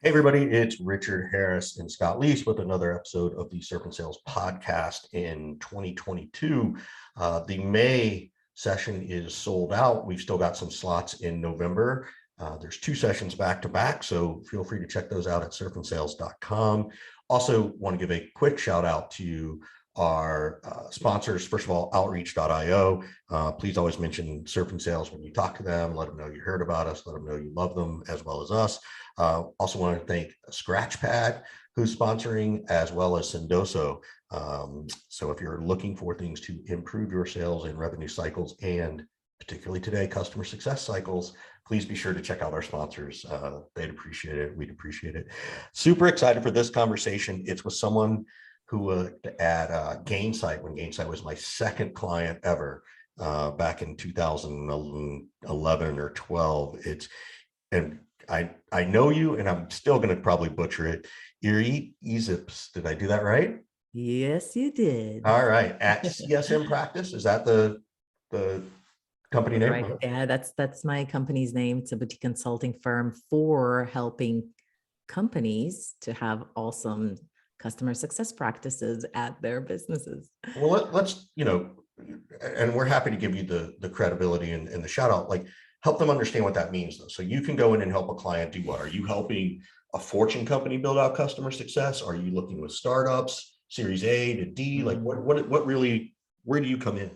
Hey everybody, it's Richard Harris and Scott Leese with another episode of the Serpent Sales Podcast in 2022. The May session is sold out. We've still got some slots in November. There's two sessions back to back, so feel free to check those out at serpentsales.com. Also want to give a quick shout out to our sponsors. First of all, outreach.io. Please always mention Serpent Sales when you talk to them. Let them know you heard about us. Let them know you love them as well as us. Also want to thank Scratchpad, who's sponsoring, as well as Sendoso. So if you're looking for things to improve your sales and revenue cycles, and particularly today, customer success cycles, please be sure to check out our sponsors. They'd appreciate it. We'd appreciate it. Super excited for this conversation. It's with someone who at Gainsight, when Gainsight was my second client ever, back in 2011 or 12. And I know you, and I'm still going to probably butcher it. Irit Eizips. Did I do that right? Yes, you did. All right. At CSM Practice. Is that the company name? Right. Yeah, that's my company's name. It's a boutique consulting firm for helping companies to have awesome customer success practices at their businesses. Well, let's, and we're happy to give you the credibility and the shout out, like help them understand what that means though. So you can go in and help a client do what? Are you helping a Fortune company build out customer success? Are you looking with startups, Series A to D? Like what really, where do you come in?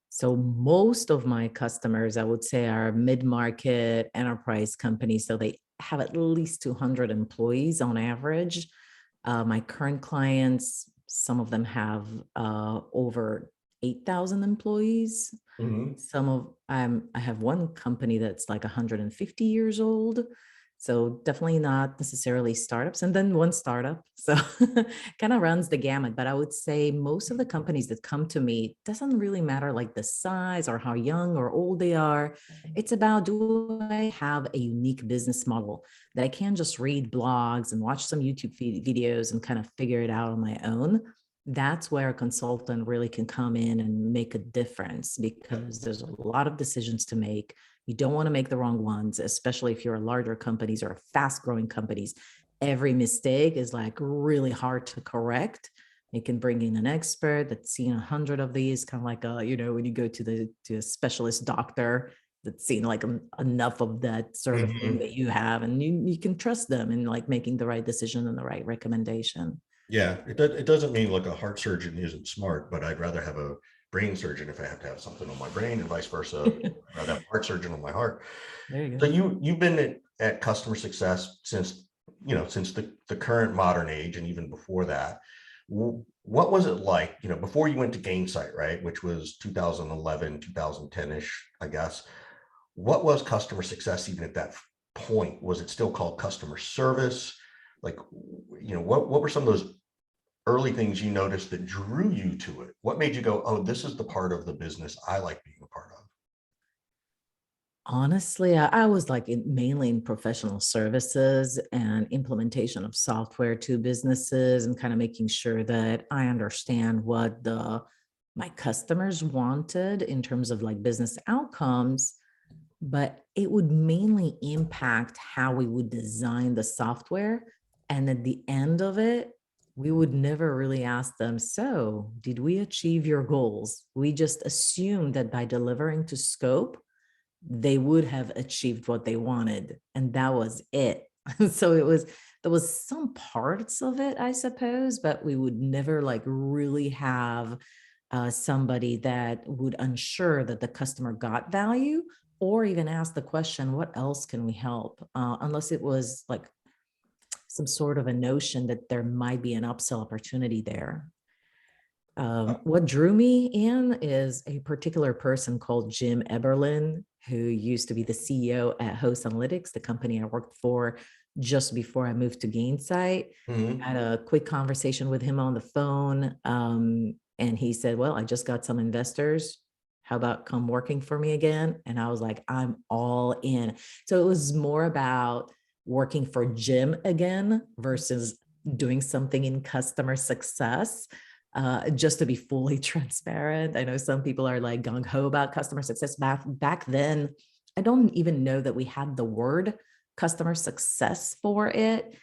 So most of my customers, I would say, are mid-market enterprise companies. So they have at least 200 employees on average. My current clients, some of them have over 8,000 employees. I have one company that's like 150 years old. So definitely not necessarily startups, and then one startup. So kind of runs the gamut. But I would say most of the companies that come to me, doesn't really matter like the size or how young or old they are. It's about, do I have a unique business model that I can't just read blogs and watch some YouTube videos and kind of figure it out on my own? That's where a consultant really can come in and make a difference, because there's a lot of decisions to make. You don't want to make the wrong ones, especially if you're a larger companies or fast growing companies. Every mistake is like really hard to correct. You can bring in an expert that's seen 100 of these, kind of like when you go to a specialist doctor that's seen like enough of that sort of thing that you have, and you can trust them in like making the right decision and the right recommendation. Yeah, it doesn't mean like a heart surgeon isn't smart, but I'd rather have a brain surgeon if I have to have something on my brain, and vice versa. I'd rather have a heart surgeon on my heart. There you So go. you've been at customer success since since the current modern age, and even before that. What was it like, before you went to Gainsight, right, which was 2011, 2010-ish, I guess? What was customer success even at that point? Was it still called customer service? Like, what were some of those early things you noticed that drew you to it? What made you go, oh, this is the part of the business I like being a part of? Honestly, I was like mainly in professional services and implementation of software to businesses, and kind of making sure that I understand what my customers wanted in terms of like business outcomes. But it would mainly impact how we would design the software. And at the end of it, we would never really ask them, so did we achieve your goals? We just assumed that by delivering to scope, they would have achieved what they wanted. And that was it. So there was some parts of it, I suppose, but we would never like really have somebody that would ensure that the customer got value, or even ask the question, what else can we help? Unless it was like some sort of a notion that there might be an upsell opportunity there. What drew me in is a particular person called Jim Eberlin, who used to be the CEO at Host Analytics, the company I worked for just before I moved to Gainsight. Mm-hmm. I had a quick conversation with him on the phone. And he said, well, I just got some investors. How about come working for me again? And I was like, I'm all in. So it was more about working for Jim again versus doing something in customer success. Just to be fully transparent, I know some people are like gung ho about customer success. Back then, I don't even know that we had the word customer success for it.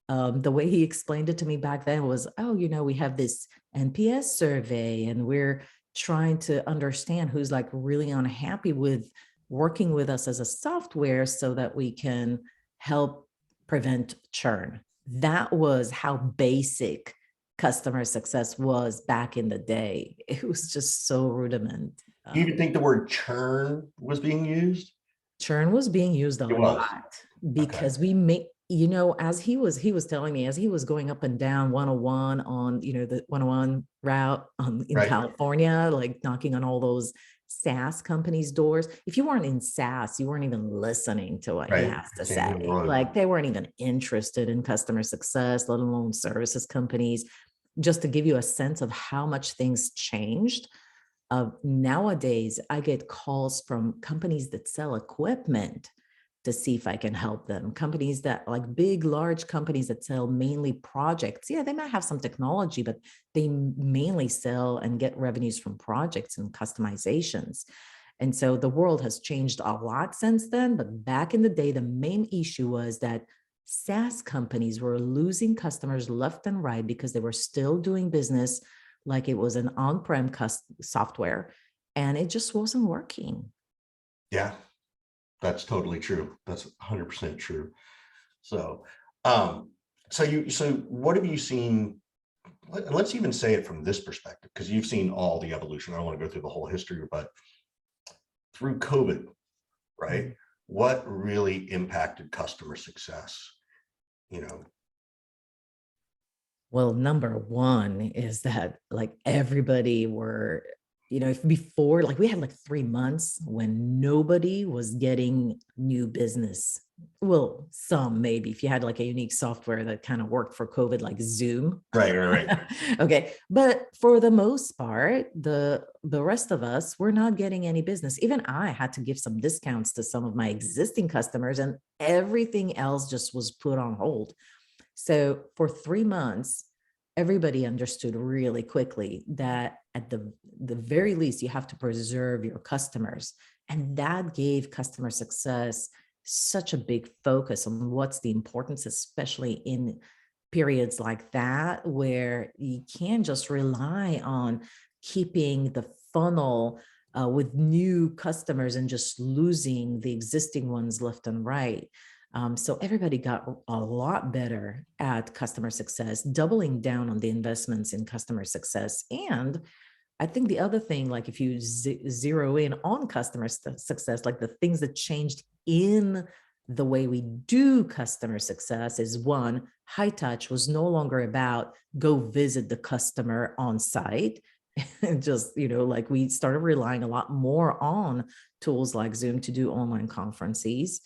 The way he explained it to me back then was, oh, we have this NPS survey and we're trying to understand who's like really unhappy with working with us as a software so that we can help prevent churn. That was how basic customer success was back in the day. It was just so rudiment. Do you even think the word churn was being used? Churn was being used a It was. lot Okay. because we make, as he was telling me, as he was going up and down 101 on, the 101 route in Right. California, like knocking on all those SaaS companies' doors. If you weren't in SaaS, you weren't even listening to what he Right. has to Can't do say. one. Like they weren't even interested in customer success, let alone services companies. Just to give you a sense of how much things changed. Nowadays, I get calls from companies that sell equipment to see if I can help them. Companies that like big, large companies that sell mainly projects. Yeah, they might have some technology, but they mainly sell and get revenues from projects and customizations. And so the world has changed a lot since then. But back in the day, the main issue was that SaaS companies were losing customers left and right because they were still doing business like it was an on-prem software, and it just wasn't working. Yeah, that's totally true. That's 100% true. So, so what have you seen? Let's even say it from this perspective, because you've seen all the evolution. I don't want to go through the whole history, but through COVID, right? Mhm. What really impacted customer success? Well, number one is that like everybody were, if before, like we had like 3 months when nobody was getting new business. Well, some maybe if you had like a unique software that kind of worked for COVID, like Zoom. Right. Okay. But for the most part, the rest of us were not getting any business. Even I had to give some discounts to some of my existing customers, and everything else just was put on hold. So for 3 months, everybody understood really quickly that at the very least, you have to preserve your customers. And that gave customer success such a big focus on what's the importance, especially in periods like that, where you can't just rely on keeping the funnel with new customers and just losing the existing ones left and right. So everybody got a lot better at customer success, doubling down on the investments in customer success. And I think the other thing, like if you zero in on customer success, like the things that changed in the way we do customer success is one, high touch was no longer about go visit the customer on site. Just, like we started relying a lot more on tools like Zoom to do online conferences.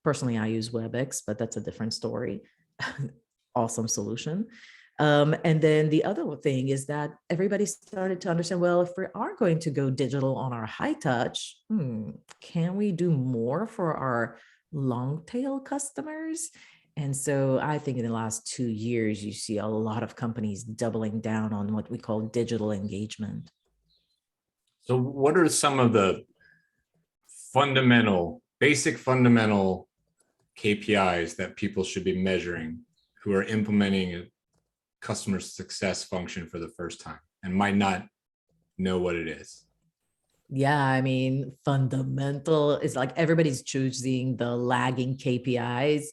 Personally, I use WebEx, but that's a different story. Awesome solution. And then the other thing is that everybody started to understand, well, if we are going to go digital on our high touch, can we do more for our long tail customers? And so I think in the last 2 years, you see a lot of companies doubling down on what we call digital engagement. So what are some of the basic fundamental KPIs that people should be measuring who are implementing a customer success function for the first time and might not know what it is? Yeah, I mean, fundamental is like everybody's choosing the lagging KPIs,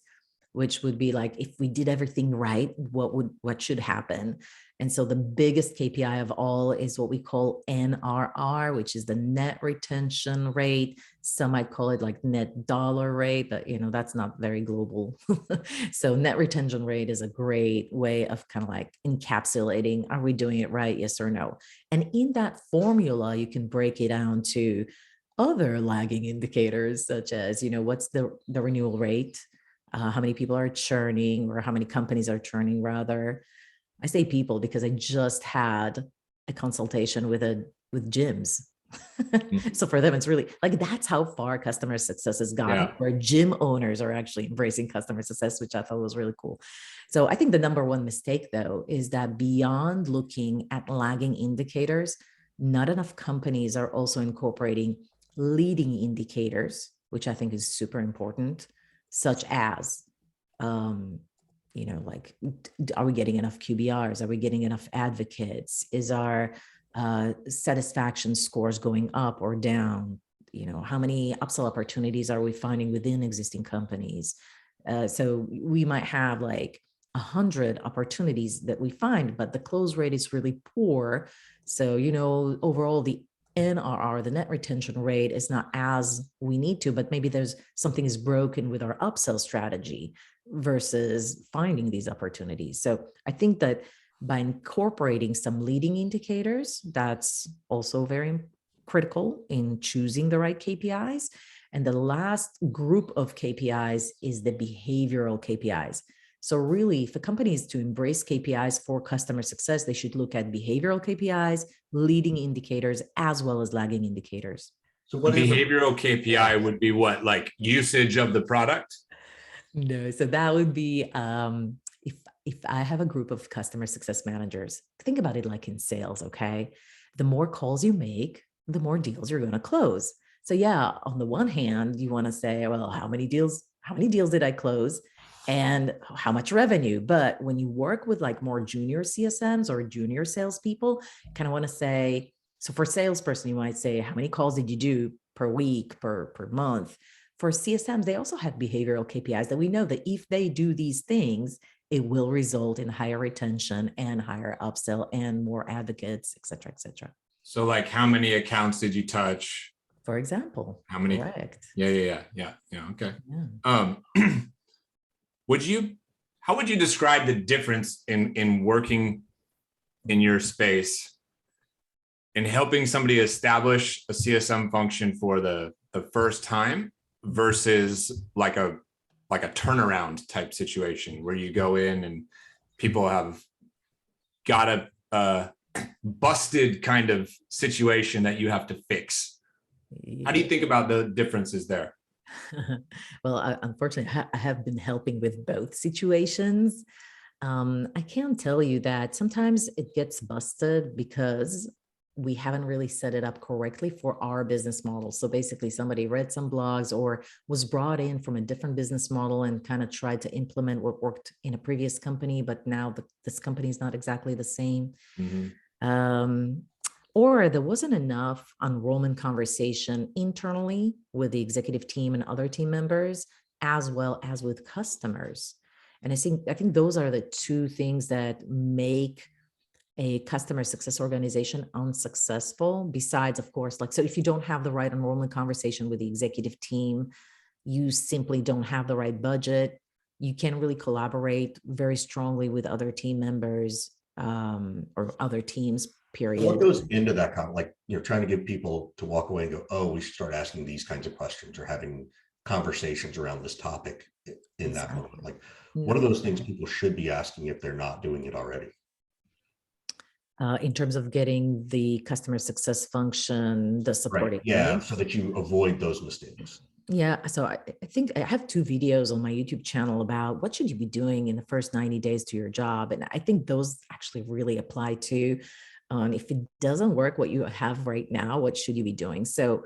which would be like if we did everything right, what should happen? And so the biggest KPI of all is what we call NRR, which is the net retention rate. Some might call it like net dollar rate, but that's not very global. So net retention rate is a great way of kind of like encapsulating, are we doing it right? Yes or no. And in that formula, you can break it down to other lagging indicators, such as, what's the renewal rate? How many people are churning, or how many companies are churning rather. I say people because I just had a consultation with gyms. So for them, it's really like, that's how far customer success has gotten, where gym owners are actually embracing customer success, which I thought was really cool. So I think the number one mistake though, is that beyond looking at lagging indicators, not enough companies are also incorporating leading indicators, which I think is super important. such as, like, are we getting enough QBRs? Are we getting enough advocates? Is our satisfaction scores going up or down? How many upsell opportunities are we finding within existing companies? So we might have like 100 opportunities that we find, but the close rate is really poor. So, overall, the NRR, the net retention rate, is not as we need to, but maybe there's something is broken with our upsell strategy versus finding these opportunities. So I think that by incorporating some leading indicators, that's also very critical in choosing the right KPIs. And the last group of KPIs is the behavioral KPIs. So really, if a company is to embrace KPIs for customer success, they should look at behavioral KPIs, leading indicators, as well as lagging indicators. So what is behavioral KPI would be what, like usage of the product? No, so that would be if I have a group of customer success managers, think about it like in sales, okay? The more calls you make, the more deals you're going to close. So yeah, on the one hand, you want to say, well, how many deals did I close? And how much revenue? But when you work with like more junior CSMs or junior salespeople, you kind of want to say, so for a salesperson, you might say, how many calls did you do per week, per month? For CSMs, they also have behavioral KPIs that we know that if they do these things, it will result in higher retention and higher upsell and more advocates, et cetera, et cetera. So like how many accounts did you touch? For example. How many? Correct. Yeah. Okay. Yeah. How would you describe the difference in working in your space and helping somebody establish a CSM function for the first time versus like a turnaround type situation where you go in and people have got a busted kind of situation that you have to fix? How do you think about the differences there? Well, unfortunately, I have been helping with both situations. I can tell you that sometimes it gets busted because we haven't really set it up correctly for our business model. So basically somebody read some blogs or was brought in from a different business model and kind of tried to implement what worked in a previous company, but now this company is not exactly the same. Mm-hmm. Or there wasn't enough enrollment conversation internally with the executive team and other team members, as well as with customers. And I think those are the two things that make a customer success organization unsuccessful. Besides, of course, so if you don't have the right enrollment conversation with the executive team, you simply don't have the right budget. You can't really collaborate very strongly with other team members or other teams. Period. What goes into that kind of trying to get people to walk away and go, oh, we should start asking these kinds of questions or having conversations around this topic in that moment? What are those things people should be asking if they're not doing it already? In terms of getting the customer success function, the supporting. Right. Yeah. So that you avoid those mistakes. Yeah. So I think I have 2 videos on my YouTube channel about what should you be doing in the first 90 days to your job. And I think those actually really apply to if it doesn't work, what you have right now, what should you be doing? So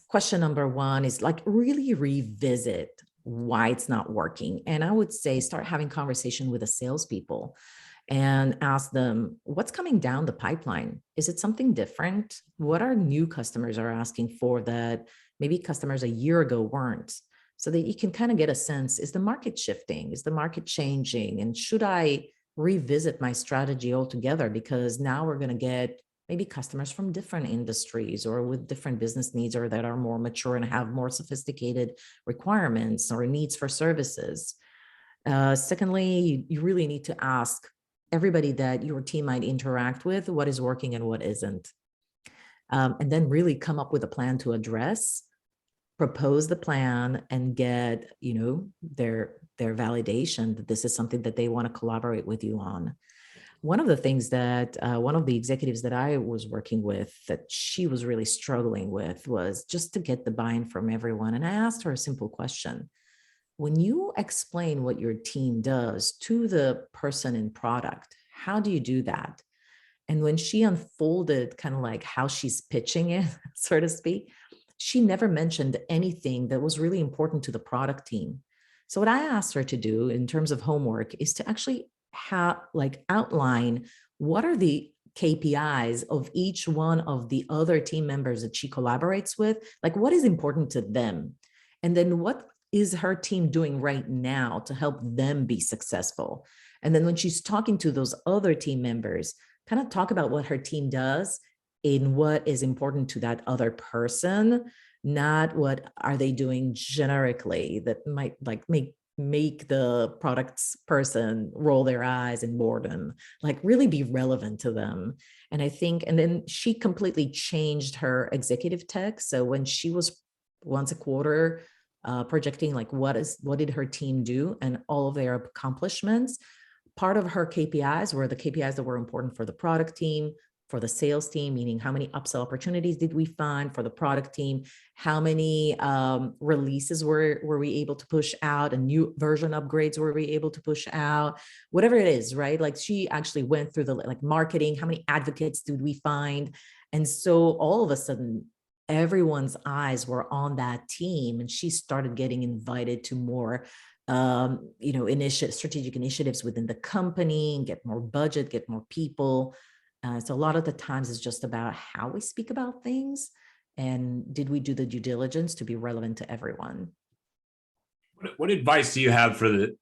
question number 1 is really revisit why it's not working. And I would say start having conversation with the salespeople and ask them, what's coming down the pipeline? Is it something different? What are new customers are asking for that maybe customers a year ago weren't? So that you can kind of get a sense, is the market shifting? Is the market changing? And should I revisit my strategy altogether? Because now we're going to get maybe customers from different industries or with different business needs or that are more mature and have more sophisticated requirements or needs for services. Secondly, you really need to ask everybody that your team might interact with what is working and what isn't. And then really come up with a plan to address, propose the plan, and get, their validation that this is something that they want to collaborate with you on. One of the things that one of the executives that I was working with that she was really struggling with was just to get the buy-in from everyone. And I asked her a simple question. When you explain what your team does to the person in product, how do you do that? And when she unfolded kind of how she's pitching it, so to speak, she never mentioned anything that was really important to the product team. So what I asked her to do in terms of homework is to actually outline what are the KPIs of each one of the other team members that she collaborates with, like what is important to them. And then what is her team doing right now to help them be successful? And then when she's talking to those other team members, kind of talk about what her team does in what is important to that other person, not what are they doing generically that might like make the products person roll their eyes in boredom, like really be relevant to them. And I think, and then she completely changed her executive text. So when she was once a quarter projecting like what did her team do and all of their accomplishments, part of her KPIs were the KPIs that were important for the product team, for the sales team, meaning how many upsell opportunities did we find for the product team, how many releases were we able to push out, and new version upgrades were we able to push out, whatever it is, right? Like she actually went through the like marketing, how many advocates did we find? And so all of a sudden, everyone's eyes were on that team, and she started getting invited to more strategic initiatives within the company, and get more budget, get more people. So a lot of the times it's just about how we speak about things, and did we do the due diligence to be relevant to everyone? What advice do you have for the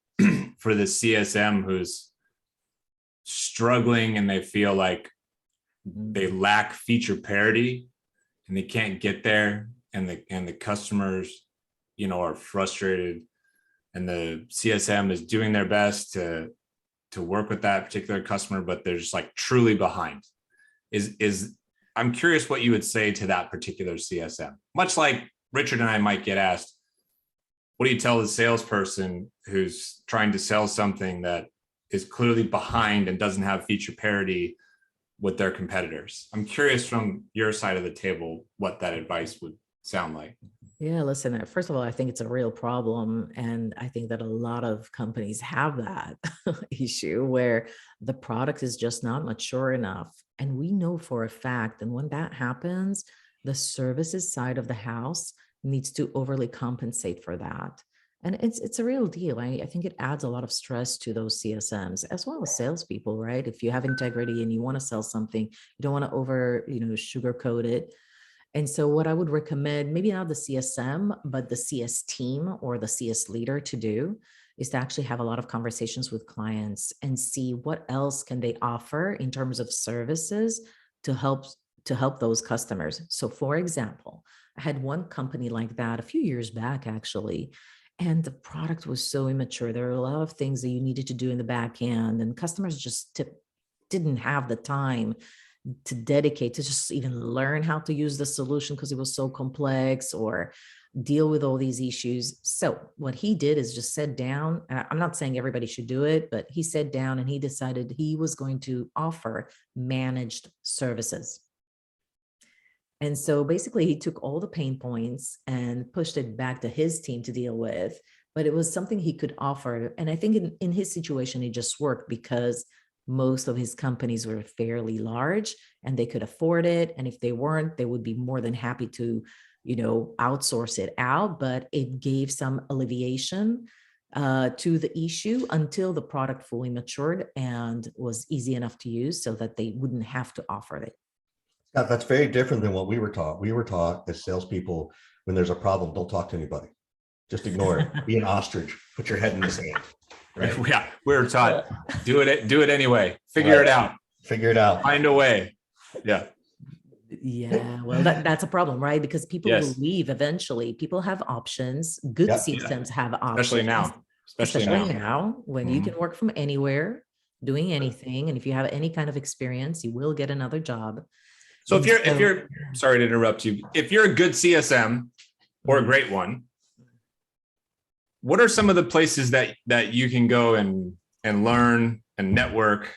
for the CSM who's struggling and they feel like they lack feature parity and they can't get there, and the customers, are frustrated, and the CSM is doing their best to work with that particular customer, but they're just like truly behind? I'm curious what you would say to that particular CSM. Much like Richard and I might get asked, what do you tell the salesperson who's trying to sell something that is clearly behind and doesn't have feature parity with their competitors? I'm curious from your side of the table what that advice would sound like. Yeah, listen, first of all, I think it's a real problem. And I think that a lot of companies have that issue where the product is just not mature enough. And we know for a fact, and when that happens, the services side of the house needs to overly compensate for that. And it's a real deal. I think it adds a lot of stress to those CSMs as well as salespeople, right? If you have integrity and you want to sell something, you don't want to sugarcoat it. And so what I would recommend, maybe not the CSM, but the CS team or the CS leader to do is to actually have a lot of conversations with clients and see what else can they offer in terms of services to help those customers. So for example, I had one company like that a few years back, actually, and the product was so immature. There were a lot of things that you needed to do in the back end, and customers just didn't have the time to dedicate to just even learn how to use the solution because it was so complex, or deal with all these issues. So what he did is just sat down. I'm not saying everybody should do it, but he sat down and he decided he was going to offer managed services. And so basically he took all the pain points and pushed it back to his team to deal with, but it was something he could offer. And I think in his situation, it just worked because most of his companies were fairly large and they could afford it. And if they weren't, they would be more than happy to, outsource it out. But it gave some alleviation to the issue until the product fully matured and was easy enough to use so that they wouldn't have to offer it. Scott, that's very different than what we were taught. We were taught as salespeople, when there's a problem, don't talk to anybody. Just ignore it. Be an ostrich. Put your head in the sand. Right? Yeah, we were taught do it anyway. Figure it out. Figure it out. Find a way. Yeah. Yeah, well, that's a problem, right? Because people will leave eventually. People have options. Good CSMs have options. Especially now, when you can work from anywhere, doing anything. And if you have any kind of experience, you will get another job. So if you're sorry to interrupt you, if you're a good CSM or a great one, what are some of the places that you can go and learn and network?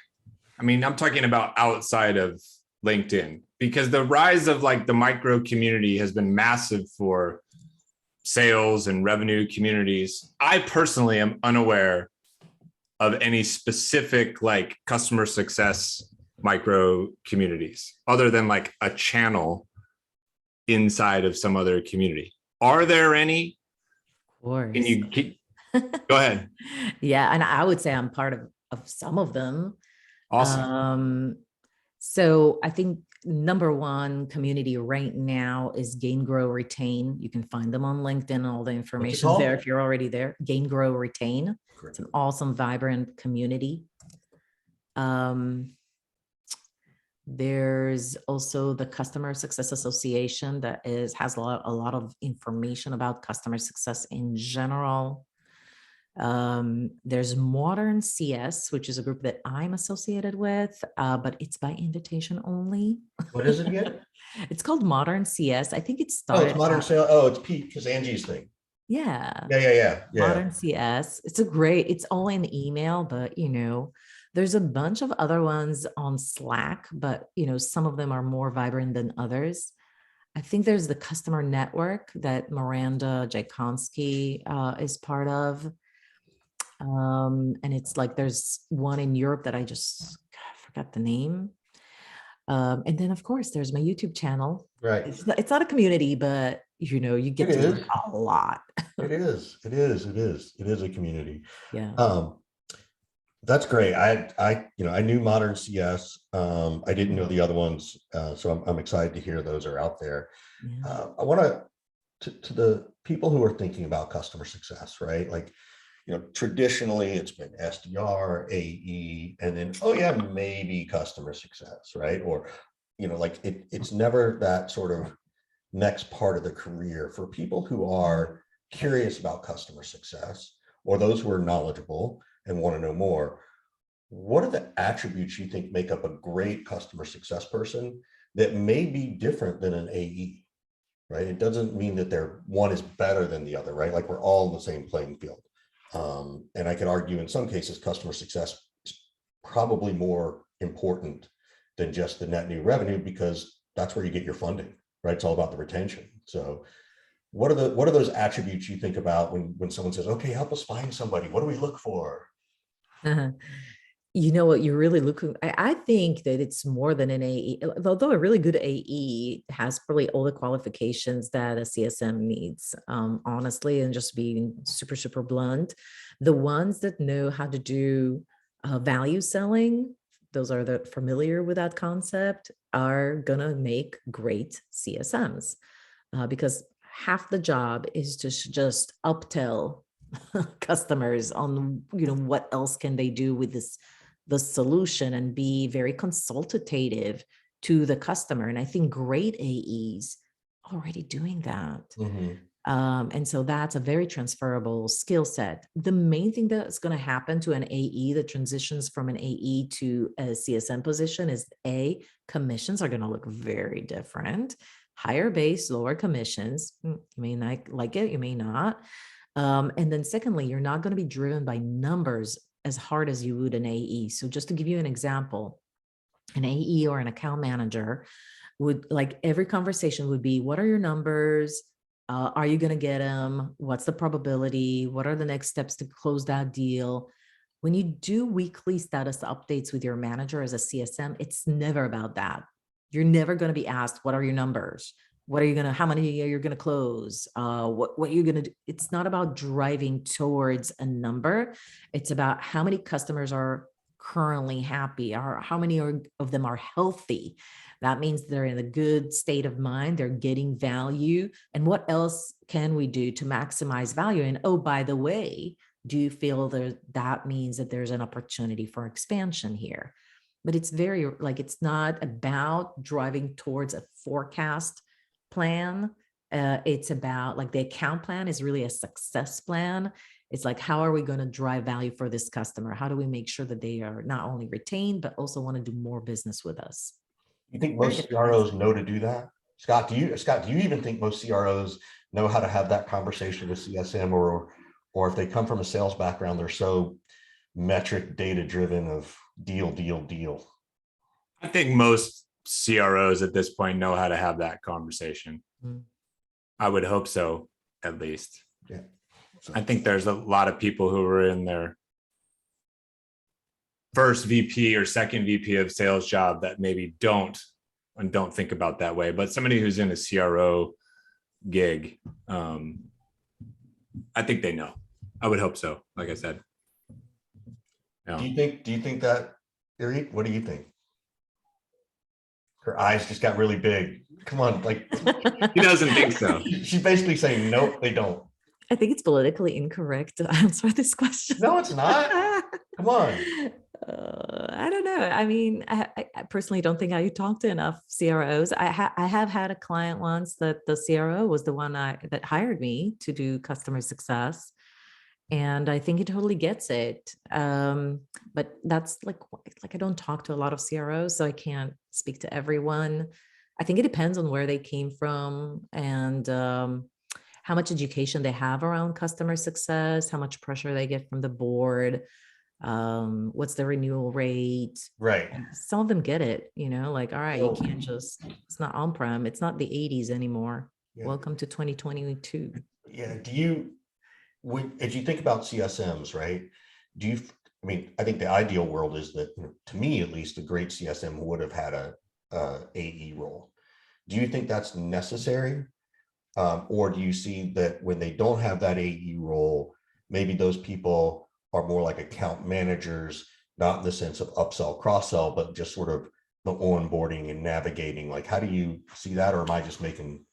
I mean, I'm talking about outside of LinkedIn, because the rise of like the micro community has been massive for sales and revenue communities. I personally am unaware of any specific like customer success micro communities other than like a channel inside of some other community. Are there any? Of course. Go ahead. Yeah, and I would say I'm part of some of them. Awesome. So I think number one community right now is Gain, Grow, Retain. You can find them on LinkedIn. All the information is there if you're already there. Gain, Grow, Retain. Correct. It's an awesome, vibrant community. There's also the Customer Success Association that has a lot of information about customer success in general. There's Modern CS, which is a group that I'm associated with, but it's by invitation only. What is it again? It's called Modern CS. I think it started. It's Modern Sales. Oh, it's Pete because Angie's thing. Yeah. Yeah. Modern CS. It's all in email, but there's a bunch of other ones on Slack, but some of them are more vibrant than others. I think there's the Customer Network that Miranda Jakonski is part of. And it's like there's one in Europe that I forgot the name. And then of course there's my YouTube channel. Right. It's not a community, but you get to learn a lot. It is a community. Yeah. That's great. I knew Modern CS. I didn't know the other ones. So I'm excited to hear those are out there. Yeah. I want to the people who are thinking about customer success, right? Like, traditionally it's been SDR, AE, and then, maybe customer success, right? Or, like it's never that sort of next part of the career for people who are curious about customer success or those who are knowledgeable and want to know more. What are the attributes you think make up a great customer success person that may be different than an AE, right? It doesn't mean that one is better than the other, right? Like we're all in the same playing field. And I could argue in some cases, customer success is probably more important than just the net new revenue because that's where you get your funding, right? It's all about the retention. So what are those attributes you think about when someone says, okay, help us find somebody? What do we look for? You know what you're really looking, I think that it's more than an AE, although a really good AE has probably all the qualifications that a CSM needs, honestly, and just being super, super blunt. The ones that know how to do value selling, those are the familiar with that concept, are gonna make great CSMs because half the job is to just uptell customers on, what else can they do with the solution and be very consultative to the customer. And I think great AEs already doing that. Mm-hmm. And so that's a very transferable skill set. The main thing that's going to happen to an AE that transitions from an AE to a CSM position is commissions are going to look very different. Higher base, lower commissions. You may not like it, you may not. And then secondly, you're not going to be driven by numbers as hard as you would an AE. So just to give you an example, an AE or an account manager would, like, every conversation would be, what are your numbers? Are you going to get them? What's the probability? What are the next steps to close that deal? When you do weekly status updates with your manager as a CSM, it's never about that. You're never going to be asked, what are your numbers? How many are you going to close? What are you going to do? It's not about driving towards a number. It's about how many customers are currently happy, or how many of them are healthy. That means they're in a good state of mind, they're getting value. And what else can we do to maximize value? And oh, by the way, do you feel that means that there's an opportunity for expansion here? But it's it's not about driving towards a forecast plan. It's about, the account plan is really a success plan. It's like, how are we going to drive value for this customer? How do we make sure that they are not only retained, but also want to do more business with us? You think most CROs know to do that? Scott, do you even think most CROs know how to have that conversation with CSM, or if they come from a sales background, they're so metric data driven of deal? I think most CROs at this point know how to have that conversation. I would hope so, at least. Yeah. So I think there's a lot of people who are in their first VP or second VP of sales job that maybe don't think about that way. But somebody who's in a CRO gig, I think they know. I would hope so. Like I said. Yeah. Do you think that, Irit? What do you think? Her eyes just got really big. Come on, like He doesn't think so. she's basically saying, nope, they don't. I think it's politically incorrect to answer this question. No, it's not. Come on. I don't know. I mean, I personally don't think I talk to enough CROs. I have had a client once that the CRO was the one that hired me to do customer success. And I think he totally gets it. But that's like I don't talk to a lot of CROs, so I can't speak to everyone. I think it depends on where they came from and how much education they have around customer success, how much pressure they get from the board, what's the renewal rate. Right. Some of them get it, like, all right, you So- can't just, it's not on-prem, it's not the 80s anymore. Yeah. Welcome to 2022. Yeah. As you think about CSMs, right? I mean, I think the ideal world is that, to me, at least, a great CSM would have had a AE role. Do you think that's necessary? Or do you see that when they don't have that AE role, maybe those people are more like account managers, not in the sense of upsell, cross-sell, but just sort of the onboarding and navigating? Like, how do you see that? Or am I just making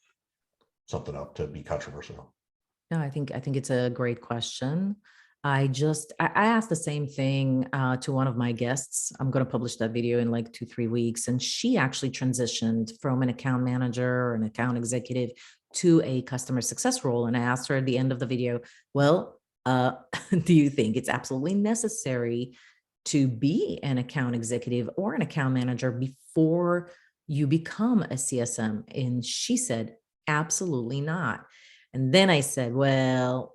something up to be controversial? No, I think it's a great question. I asked the same thing to one of my guests. I'm going to publish that video in like 2-3 weeks. And she actually transitioned from an account manager or an account executive to a customer success role. And I asked her at the end of the video, well, do you think it's absolutely necessary to be an account executive or an account manager before you become a CSM? And she said, absolutely not. And then I said, well,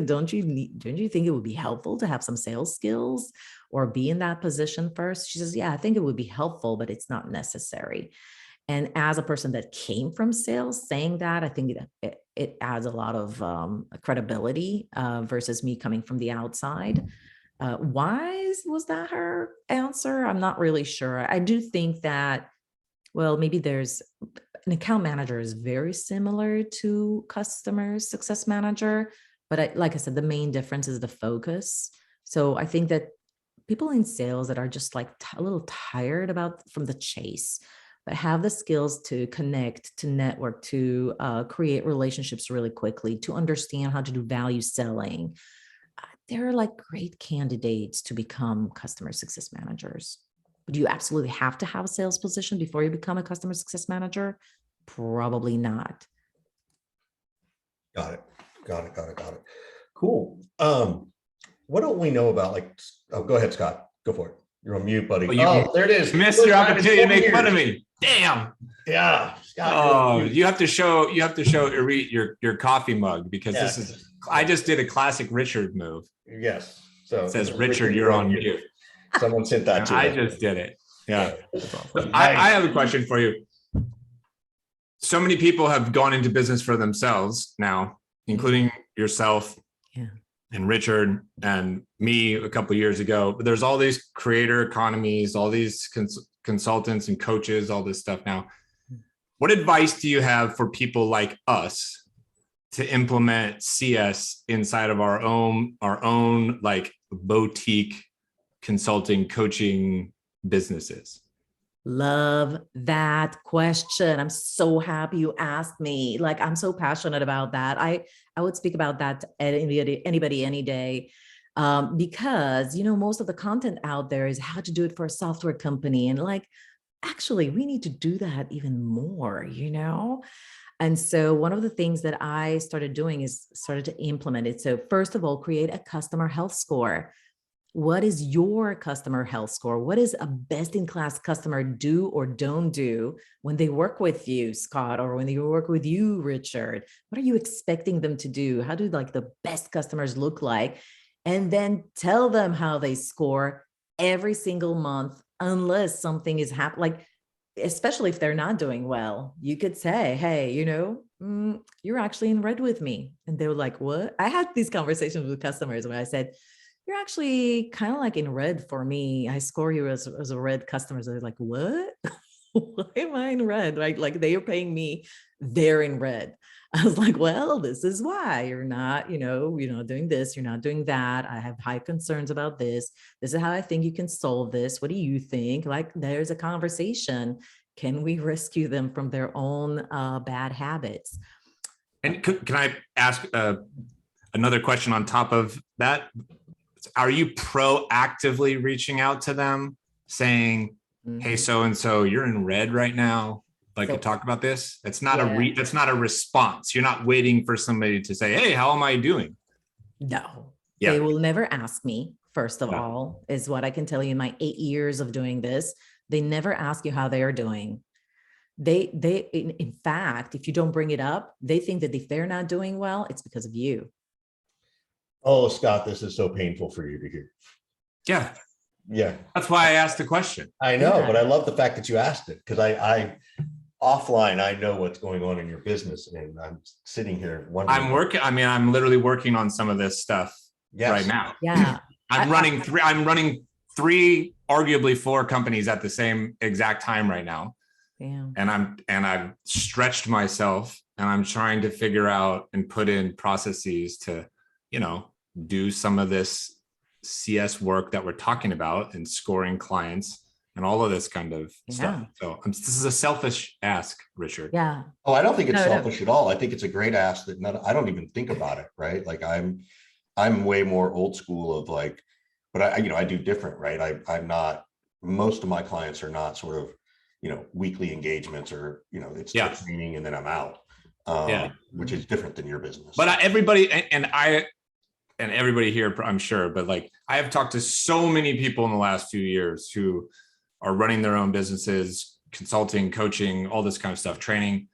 don't you think it would be helpful to have some sales skills or be in that position first? She says, yeah, I think it would be helpful, but it's not necessary. And as a person that came from sales saying that, I think it adds a lot of credibility versus me coming from the outside. Why was that her answer? I'm not really sure. I do think that, well, maybe an account manager is very similar to customer success manager, but like I said, the main difference is the focus. So I think that people in sales that are just like a little tired from the chase, but have the skills to connect, to network, to create relationships really quickly, to understand how to do value selling, they're like great candidates to become customer success managers. Do you absolutely have to have a sales position before you become a customer success manager? Probably not. Got it. Cool. What don't we know about, like, go ahead, Scott. Go for it. You're on mute, buddy. There it is. You missed your opportunity to make fun of me. Damn. Yeah. Scott, Oh, you have to show Irit your coffee mug, because I just did a classic Richard move. Yes. So it says, Richard, you're on mute. Someone sent that to I me. just did it. Yeah. Awesome. I have a question for you. So many people have gone into business for themselves now, including yourself and Richard and me a couple of years ago. But there's all these creator economies, all these consultants and coaches, all this stuff now. What advice do you have for people like us to implement CS inside of our own like boutique consulting coaching businesses? Love that question. I'm so happy you asked me. Like, I'm so passionate about that. I would speak about that to anybody any day, because, most of the content out there is how to do it for a software company. And like, actually, we need to do that even more, And so one of the things that I started doing is started to implement it. So first of all, create a customer health score. What is your customer health score? What does a best-in-class customer do or don't do when they work with you, Scott, or when they work with you, Richard? What are you expecting them to do? How do like the best customers look like? And then tell them how they score every single month, unless something is happening, like, especially if they're not doing well. You could say, hey, you're actually in red with me. And they were like, what? I had these conversations with customers where I said, you're actually kind of like in red for me. I score you as a red customer. So they're like, what? Why am I in red? Right? Like, they are paying me, they're in red. I was like, well, this is why you're not, you're not doing this, you're not doing that. I have high concerns about this. This is how I think you can solve this. What do you think? Like, there's a conversation. Can we rescue them from their own bad habits? And can I ask another question on top of that? Are you proactively reaching out to them saying, hey, so-and-so, you're in red right now. Like to talk about this? It's not that's not a response. You're not waiting for somebody to say, hey, how am I doing? No, Yeah. They will never ask me. First of all, is what I can tell you in my 8 years of doing this. They never ask you how they are doing. In fact, if you don't bring it up, they think that if they're not doing well, it's because of you. Oh, Scott, this is so painful for you to hear. Yeah. Yeah. That's why I asked the question. I know, but I love the fact that you asked it, because I offline, I know what's going on in your business, and I'm sitting here wondering. I'm literally working on some of this stuff right now. Yeah. I'm running three, arguably 4 companies at the same exact time right now. Yeah. And I've stretched myself, and I'm trying to figure out and put in processes to, do some of this CS work that we're talking about and scoring clients and all of this kind of stuff. So this is a selfish ask, Richard. Yeah. Oh, I don't think it's selfish at all. I think it's a great ask that I don't even think about it. Right. Like I'm way more old school of like, but I do different, right? I'm not, most of my clients are not sort of, weekly engagements or, it's training and then I'm out, which is different than your business. But everybody, and everybody here, I'm sure, but like I have talked to so many people in the last few years who are running their own businesses, consulting, coaching, all this kind of stuff, training.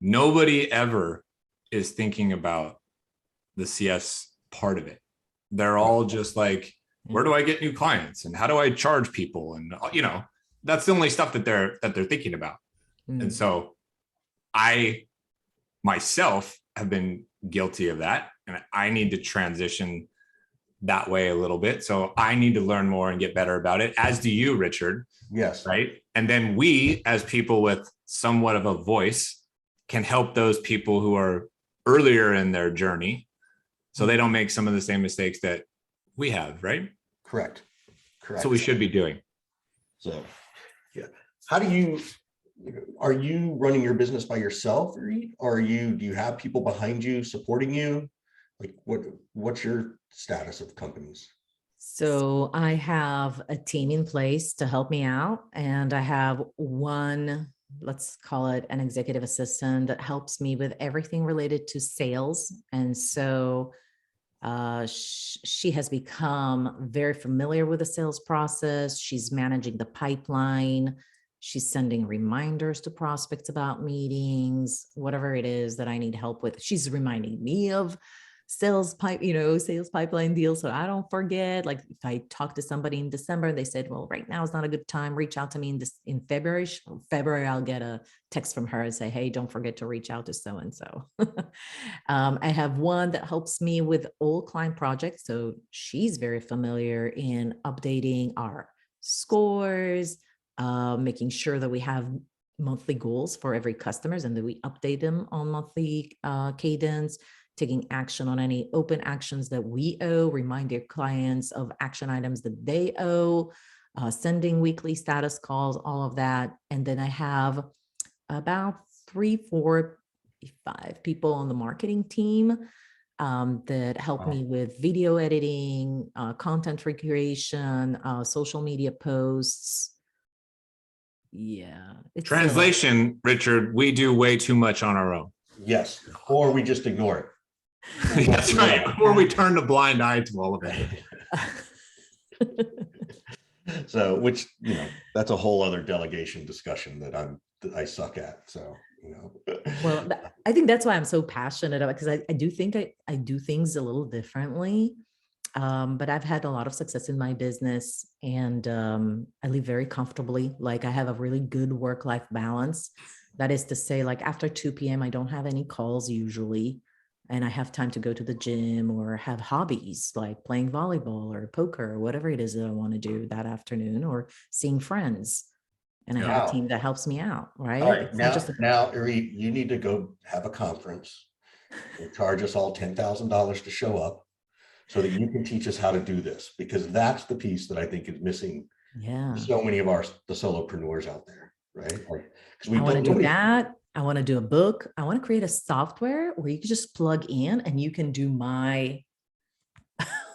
Nobody ever is thinking about the CS part of it. They're all just like, where do I get new clients and how do I charge people? And, that's the only stuff that they're thinking about. And so I myself have been guilty of that. And I need to transition that way a little bit. So I need to learn more and get better about it, as do you, Richard. Yes. Right. And then we, as people with somewhat of a voice, can help those people who are earlier in their journey so they don't make some of the same mistakes that we have. Right. Correct. So we should be doing. So, yeah. How are you running your business by yourself, or do you have people behind you supporting you? Like what's your status of companies? So I have a team in place to help me out, and I have one, let's call it an executive assistant, that helps me with everything related to sales. And so she has become very familiar with the sales process. She's managing the pipeline. She's sending reminders to prospects about meetings, whatever it is that I need help with. She's reminding me of sales pipeline deals, so I don't forget. Like if I talk to somebody in December, they said, well, right now is not a good time, reach out to me in February, I'll get a text from her and say, hey, don't forget to reach out to so-and-so. I have one that helps me with all client projects. So she's very familiar in updating our scores, making sure that we have monthly goals for every customers and that we update them on monthly cadence, taking action on any open actions that we owe, remind their clients of action items that they owe, sending weekly status calls, all of that. And then I have about 3, 4, 5 people on the marketing team that help me with video editing, content recreation, social media posts. Yeah. Translation, Richard, we do way too much on our own. Yes. Or we just ignore it. That's right. Or we turn a blind eye to all of it. So, which, that's a whole other delegation discussion that I suck at. So, Well, I think that's why I'm so passionate about it, because I do think I do things a little differently. But I've had a lot of success in my business, and I live very comfortably. Like I have a really good work-life balance. That is to say, like after 2 p.m., I don't have any calls usually. And I have time to go to the gym or have hobbies like playing volleyball or poker or whatever it is that I want to do that afternoon, or seeing friends. And I have a team that helps me out, right? All right. Now, Irit, you need to go have a conference You'll charge us all $10,000 to show up so that you can teach us how to do this, because that's the piece that I think is missing Yeah. so many of the solopreneurs out there, right? Like, because we I want to don't do that. I want to do a book. I want to create a software where you can just plug in and you can do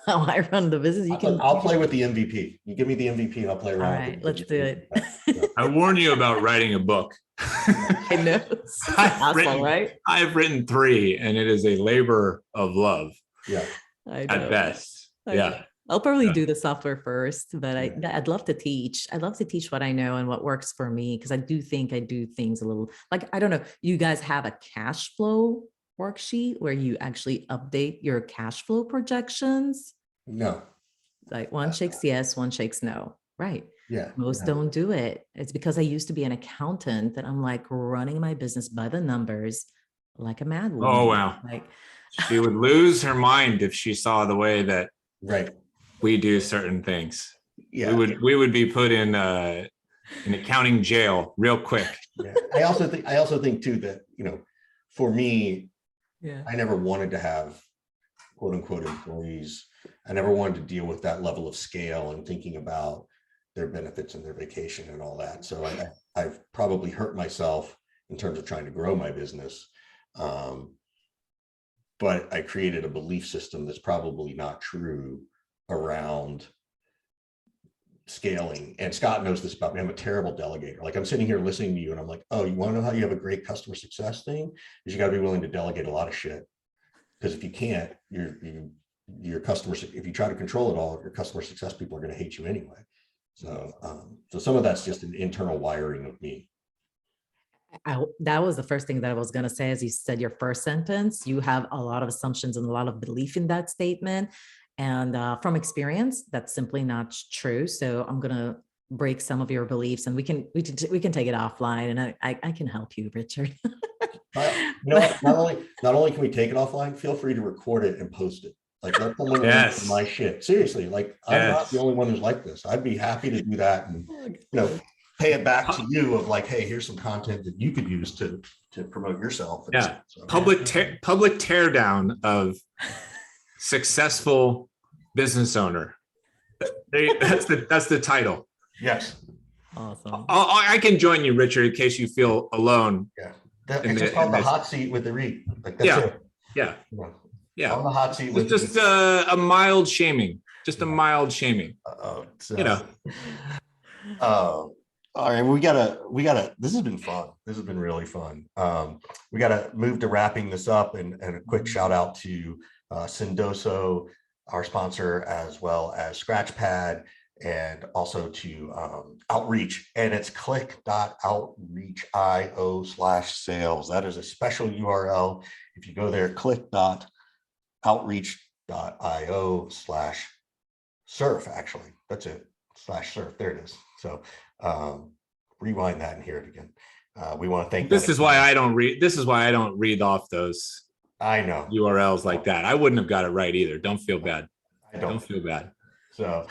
how I run the business. I'll play with the MVP. You give me the MVP and I'll play All around. right, let's do it. I warn you about writing a book. I know. It's a hassle, right? I've written 3 and it is a labor of love. Yeah. I know. At best. I Yeah. know. I'll probably do the software first, but I'd love to teach. I'd love to teach what I know and what works for me, because I do think I do things a little like, I don't know, you guys have a cash flow worksheet where you actually update your cash flow projections? No. Like one shakes yes, one shakes no. Right. Yeah. Most don't do it. It's because I used to be an accountant that I'm like running my business by the numbers like a mad woman. Oh, wow. Like She would lose her mind if she saw the way that Right. we do certain things. Yeah. We would be put in accounting jail real quick. Yeah. I also think too that, for me, yeah. I never wanted to have quote unquote employees. I never wanted to deal with that level of scale and thinking about their benefits and their vacation and all that. So I've probably hurt myself in terms of trying to grow my business. But I created a belief system that's probably not true around scaling. And Scott knows this about me. I'm a terrible delegator. Like I'm sitting here listening to you and I'm like, oh, you want to know how you have a great customer success thing? Is you got to be willing to delegate a lot of shit. Because if you can't, your customers, if you try to control it all, your customer success people are going to hate you anyway. So, so some of that's just an internal wiring of me. That was the first thing that I was going to say. As you said, your first sentence, you have a lot of assumptions and a lot of belief in that statement. And from experience, that's simply not true. So I'm going to break some of your beliefs, and we can take it offline, and I can help you, Richard. Not only can we take it offline, feel free to record it and post it. Like let someone listen to my shit. Seriously, like I'm not the only one who's like this. I'd be happy to do that and pay it back to you of like, hey, here's some content that you could use to promote yourself. Yeah. So, Public teardown of successful business owner. That's the title. Yes. Awesome. I can join you, Richard, in case you feel alone. Yeah. It's just called the hot seat with the Irit. Like that's it. Yeah. Yeah. On the hot seat with just a mild shaming. Just a mild shaming. All right, we gotta, this has been fun. This has been really fun. We gotta move to wrapping this up, and a quick shout out to Sendoso, our sponsor, as well as Scratchpad, and also to Outreach, and it's click.outreach.io/sales. That is a special URL. If you go there, click.outreach.io/surf, actually, that's it, /surf, there it is. So rewind that and hear it again. We want to thank this is why I don't read off those I know URLs like that. I wouldn't have got it right either. Don't feel bad. Don't feel bad. So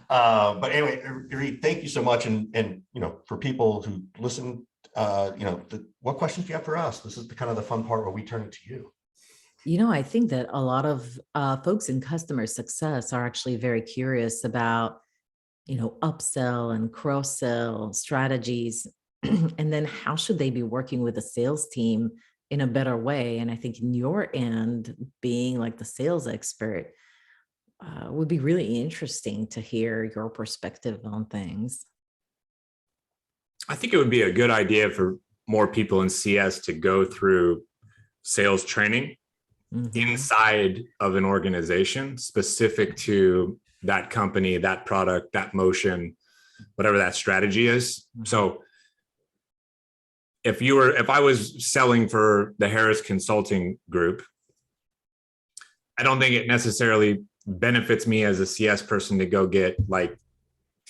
but anyway, Irit, thank you so much. And for people who listen, what questions do you have for us? This is the kind of the fun part where we turn it to you. I think that a lot of folks in customer success are actually very curious about upsell and cross-sell strategies. And then how should they be working with the sales team in a better way? And I think in your end, being like the sales expert, would be really interesting to hear your perspective on things. I think it would be a good idea for more people in CS to go through sales training inside of an organization specific to that company, that product, that motion, whatever that strategy is. So if I was selling for the Harris Consulting Group, I don't think it necessarily benefits me as a CS person to go get like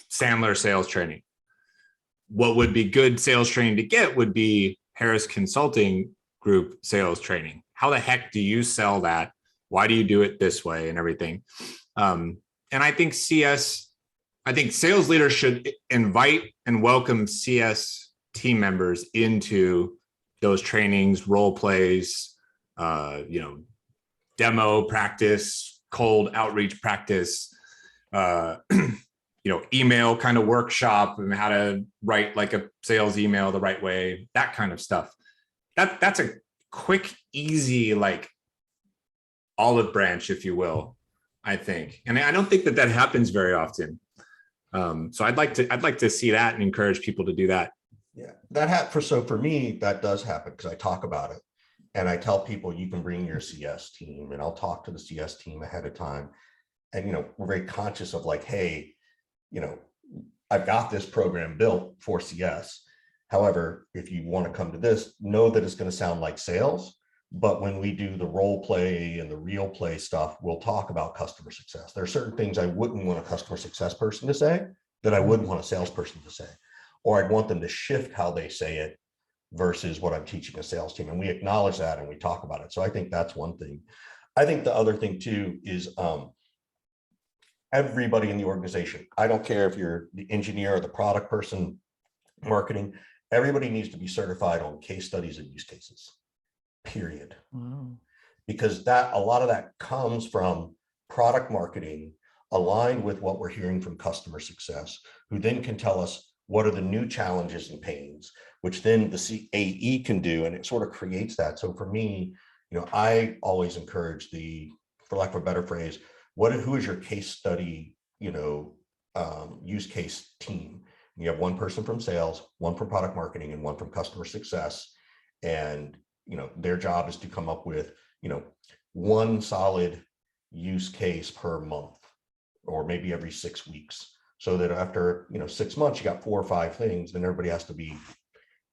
Sandler sales training. What would be good sales training to get would be Harris Consulting Group sales training. How the heck do you sell that? Why do you do it this way and everything? And I think sales leaders should invite and welcome CS team members into those trainings, role plays, demo practice, cold outreach practice, email kind of workshop and how to write like a sales email the right way, that kind of stuff. That's a quick, easy, like olive branch, if you will, I think. And I don't think that happens very often. So I'd like to see that and encourage people to do that. Yeah, for me, that does happen because I talk about it and I tell people you can bring your CS team, and I'll talk to the CS team ahead of time. And, we're very conscious of like, hey, I've got this program built for CS. However, if you want to come to this, know that it's going to sound like sales. But when we do the role play and the real play stuff, we'll talk about customer success. There are certain things I wouldn't want a customer success person to say that I wouldn't want a salesperson to say, or I'd want them to shift how they say it versus what I'm teaching a sales team. And we acknowledge that and we talk about it. So I think that's one thing. I think the other thing too is everybody in the organization, I don't care if you're the engineer or the product person, marketing, everybody needs to be certified on case studies and use cases, period. Wow. Because a lot of that comes from product marketing aligned with what we're hearing from customer success, who then can tell us what are the new challenges and pains, which then the CAE can do, and it sort of creates that. So for me, I always encourage for lack of a better phrase, who is your case study, use case team? You have one person from sales, one from product marketing, and one from customer success. And, their job is to come up with, one solid use case per month, or maybe every 6 weeks. So that after, 6 months, you got 4 or 5 things, then everybody doesn't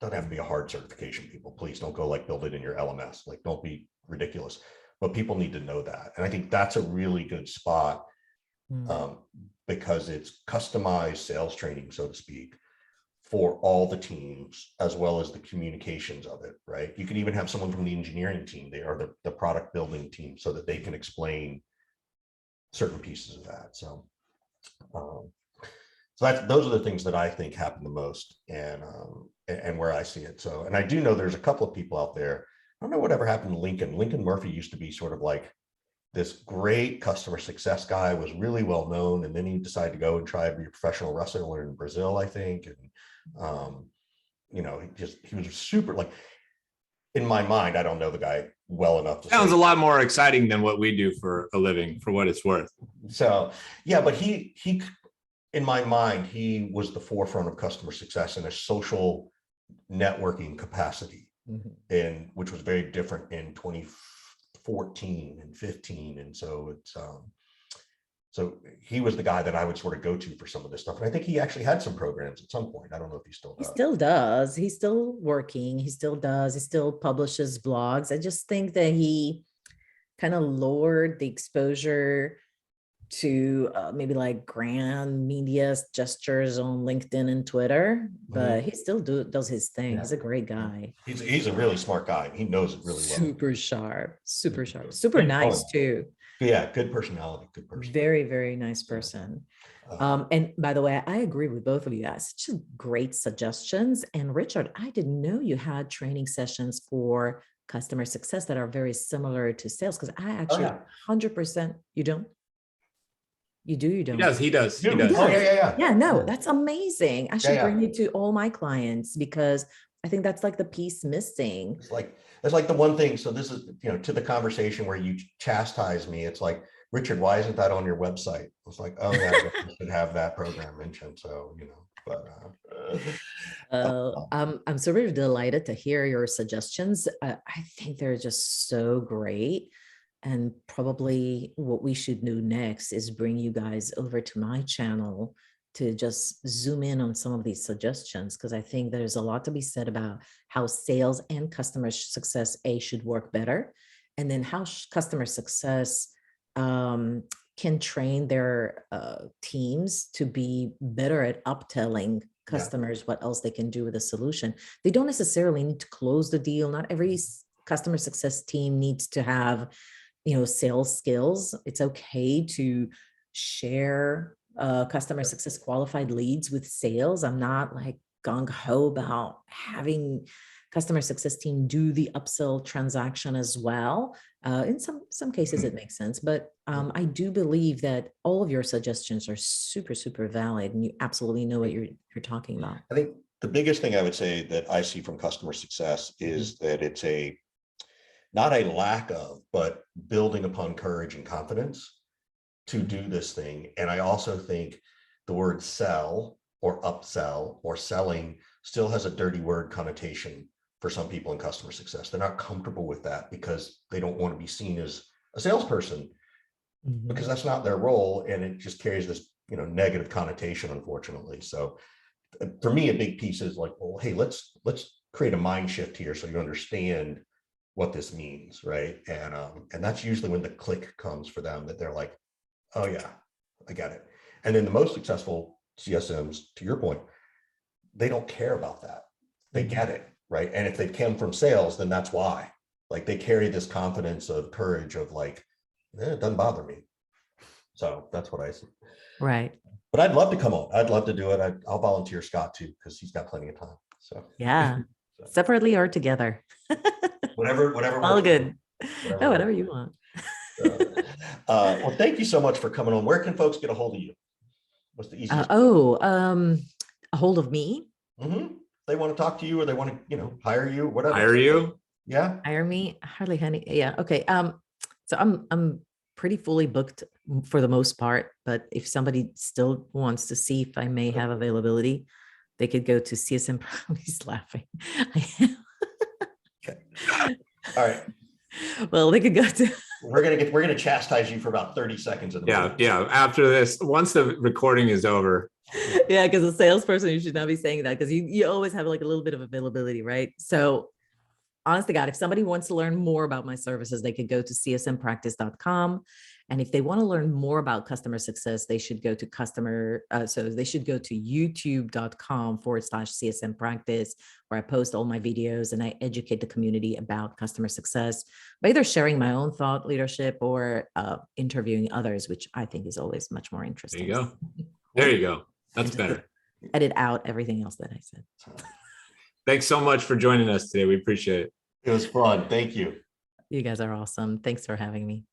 have to be a hard certification, people. Please don't go like build it in your LMS. Like, don't be ridiculous. But people need to know that. And I think that's a really good spot because it's customized sales training, so to speak, for all the teams, as well as the communications of it, right? You can even have someone from the engineering team, they are the product building team, so that they can explain certain pieces of that. So those are the things that I think happen the most, and where I see it. So, and I do know there's a couple of people out there. I don't know whatever happened to Lincoln. Lincoln Murphy used to be sort of like this great customer success guy, was really well known, and then he decided to go and try to be a professional wrestler in Brazil, I think. And he was super, like, in my mind, I don't know the guy well enough to Sounds a lot more exciting than what we do for a living, for what it's worth. So yeah, but he in my mind, he was the forefront of customer success in a social networking capacity. And which was very different in 2014 and 15. And so so he was the guy that I would sort of go to for some of this stuff. And I think he actually had some programs at some point. I don't know if he still does. He still does. He's still working. He still does. He still publishes blogs. I just think that he kind of lowered the exposure to maybe like grand media gestures on LinkedIn and Twitter, but he still does his thing. Yeah. He's a great guy. He's a really smart guy. He knows it really well. Super sharp, super nice too. Yeah, good personality, good person. Very, very nice person. And by the way, I agree with both of you guys. Such great suggestions. And Richard, I didn't know you had training sessions for customer success that are very similar to sales, because I actually 100%, you don't? You do, you don't? He does. Yeah, no, that's amazing. I should bring it to all my clients, because I think that's like the piece missing. It's like the one thing. So this is, to the conversation where you chastise me. It's like, Richard, why isn't that on your website? It's like, oh yeah, you should have that program mentioned. So, but I'm sort of delighted to hear your suggestions. I think they're just so great. And probably what we should do next is bring you guys over to my channel to just zoom in on some of these suggestions, because I think there's a lot to be said about how sales and customer success should work better, and then how customer success can train their teams to be better at uptelling customers what else they can do with a solution. They don't necessarily need to close the deal. Not every customer success team needs to have sales skills. It's okay to share customer success qualified leads with sales. I'm not like gung-ho about having customer success team do the upsell transaction as well. In some cases, it makes sense, but I do believe that all of your suggestions are super, super valid, and you absolutely know what you're talking about. I think the biggest thing I would say that I see from customer success is that it's not a lack of, but building upon courage and confidence to do this thing. And I also think the word sell or upsell or selling still has a dirty word connotation for some people in customer success. They're not comfortable with that because they don't want to be seen as a salesperson, because that's not their role. And it just carries this, negative connotation, unfortunately. So for me, a big piece is like, well, hey, let's create a mind shift here so you understand what this means, right? And that's usually when the click comes for them, that they're like, oh yeah, I get it. And then the most successful CSMs, to your point, they don't care about that. They get it, right? And if they come from sales, then that's why. Like, they carry this confidence of courage of like, it doesn't bother me. So that's what I see. Right. But I'd love to come on. I'd love to do it. I'll volunteer Scott too, because he's got plenty of time. So Yeah, separately or together. whatever. All works. good. Whatever Works. you want. Well, thank you so much for coming on. Where can folks get a hold of you? What's the easiest? A hold of me. They want to talk to you, or they want to, hire you, whatever. Hire you? Yeah. Hire me. Hardly honey. Yeah. Okay. So I'm pretty fully booked for the most part, but if somebody still wants to see if I may have availability, they could go to CSM. He's laughing. Okay. All right. Well, they could go to. We're gonna chastise you for about 30 seconds. Yeah. After this, once the recording is over. Yeah, because a salesperson, you should not be saying that, because you always have like a little bit of availability, right? So honest to God, if somebody wants to learn more about my services, they could go to csmpractice.com. And if they want to learn more about customer success, they should go to youtube.com/CSM practice, where I post all my videos and I educate the community about customer success by either sharing my own thought leadership or interviewing others, which I think is always much more interesting. There you go. There you go. That's better. Edit out everything else that I said. Thanks so much for joining us today. We appreciate it. It was fun. Thank you. You guys are awesome. Thanks for having me.